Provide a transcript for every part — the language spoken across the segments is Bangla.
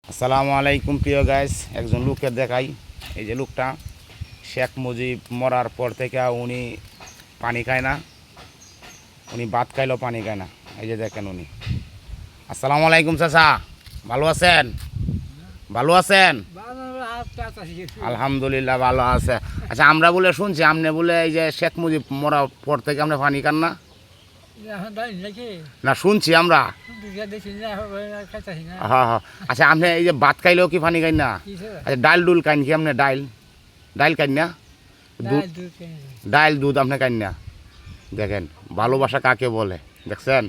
আসসালামু আলাইকুম প্রিয় গাইস, একজন লোককে দেখাই। এই যে লোকটা শেখ মুজিব মরার পর থেকে উনি পানি খায় না, উনি ভাত খাইলেও পানি খায় না। এই যে দেখেন উনি। আসসালামু আলাইকুম চাচা, ভালো আছেন? ভালো আছেন? আলহামদুলিল্লাহ ভালো আছে। আচ্ছা, আমরা বলে শুনছি আপনি বলে এই যে শেখ মুজিব মরার পর থেকে আপনি পানি খান না? না, শুনছি আমরা। হ্যাঁ হ্যাঁ। আচ্ছা, আপনি এই যে ভাত খাইলেও কি পানি খাই না? আচ্ছা, ডাল ডুল খাইন কি আপনি? ডাইল খাইন না? ডাইল দুধ আপনি খাইন না? দেখেন ভালোবাসা কাকে বলে, দেখছেন?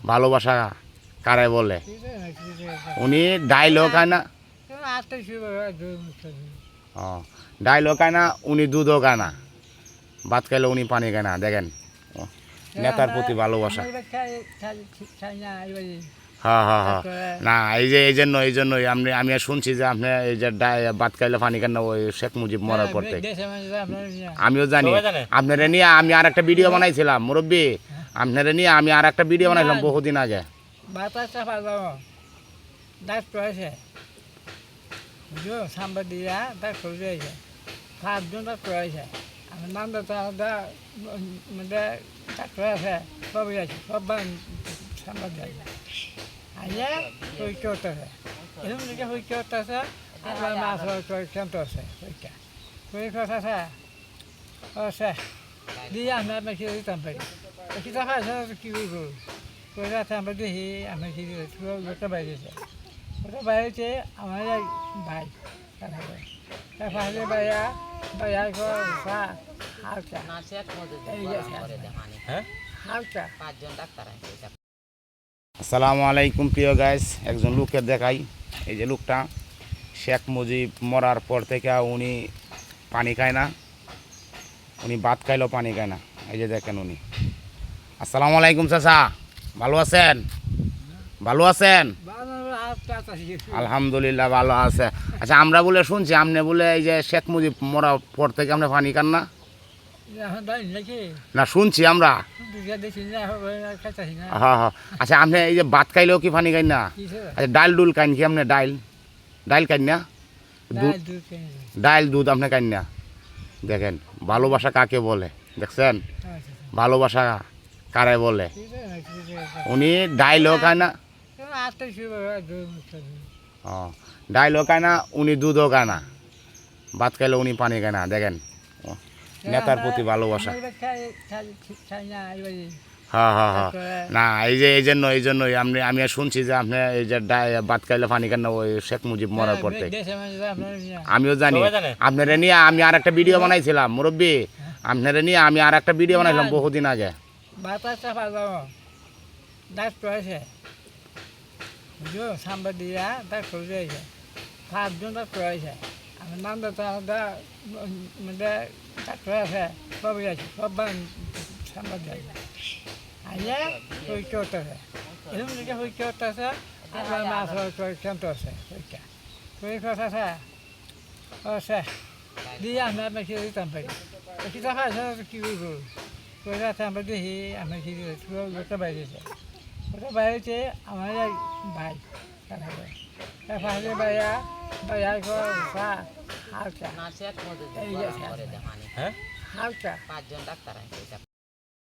ভালোবাসা কারে বলে? উনি ডাইলও খায় না, ডাইলও খায় না, উনি দুধও খায় না, ভাত খাইলে উনি পানি খায় না। দেখেন নেতার প্রতি ভালোবাসা। হ্যাঁ হ্যাঁ হ্যাঁ। না, এই জন্যই আমি শুনছি যে আপনি এই যে ভাত খাইলে পানি খান না, ওই শেখ মুজিব মরার পর থেকে। আমিও জানি। আপনারা নিয়ে আমি আর একটা ভিডিও বানাইছিলাম মুরব্বী, আপনারা নিয়ে আমি আর একটা ভিডিও বানাইলাম বহুদিন আগে। আমার নাম ডাক্তার আছে, সবই আছে, সব সাংবাদ যায় আইয়া পরীক্ষা করতেছে, এরকম দিকে পরীক্ষা করতেছে, আপনার মাছ কেমন আছে পরীক্ষা পরীক্ষা আছে আছে দিয়ে আমরা মেখে দিতাম পারি কিতা পাইছে কী করবো পয়সা আমরা দেখি আমি কি লোকটা বাইরেছে, ওটা বাইরেছে আমার ভাই তারপরে ভাইয়া ভাইয়া হালকা হালকা। আসসালামু আলাইকুম প্রিয় গাইস, একজন লোককে দেখাই। এই যে লোকটা শেখ মুজিব মরার পর থেকে উনি পানি খায় না, উনি ভাত খাইলেও পানি খায় না। এই যে দেখেন উনি। আসসালামু আলাইকুম চাচা, ভালো আছেন? ভালো আছেন? আলহামদুলিল্লাহ ভালো আছে। আচ্ছা, আমরা বলে শুনছি আপনি বলে এই যে শেখ মুজিব মরার পর থেকে আপনি পানি খান না? না, শুনছি আমরা। হ্যাঁ হ্যাঁ। আচ্ছা, আপনি এই যে ভাত খাইলেও কি পানি খাইন না? আচ্ছা, ডাল ডুল খাইন কি আপনি? ডাইল খাইন না? ডাইল দুধ আপনি খাইন না? দেখেন ভালোবাসা কাকে বলে, দেখছেন? ভালোবাসা কারে বলে? উনি ডাইলও খায় না, ডাইলও খায় না, উনি দুধও খায় না, ভাত খাইলে উনি পানি খায় না। দেখেন নেতার প্রতি ভালোবাসা। হ্যাঁ হ্যাঁ হ্যাঁ। না, এই জন্যই আমি শুনছি যে আপনি এই যে ভাত খাইলে পানি খান না, ওই শেখ মুজিব মরার পর থেকে। আমিও জানি। আপনারা নিয়ে আমি আর একটা ভিডিও বানাইছিলাম মুরব্বী, আপনারা নিয়ে আমি আর একটা ভিডিও বানাইলাম বহুদিন আগে। ডাক্তার আছে, সাংবাদ দিয়া ডাক্তার আছে, 5 জন ডাক্তার আছে, আমার নাম ডাক্তার আছে, সবই আছে, সব সাংবাদ যায় আইয়া পরীক্ষা করতেছে, এরকম দিকে পরীক্ষা করতেছে, আপনার মাছ কেমন আছে পরীক্ষা পরীক্ষা আছে আছে দিয়ে আমরা মেখে দিতাম পারি কিতা পাইছে কী করবো পয়সা আছে আমরা দেখি আমি কি লোকটা বাইরেছে, ওটা বাইরেছে আমার ভাই তারপরে ভাইয়া ভাইয়া হালকা হালকা।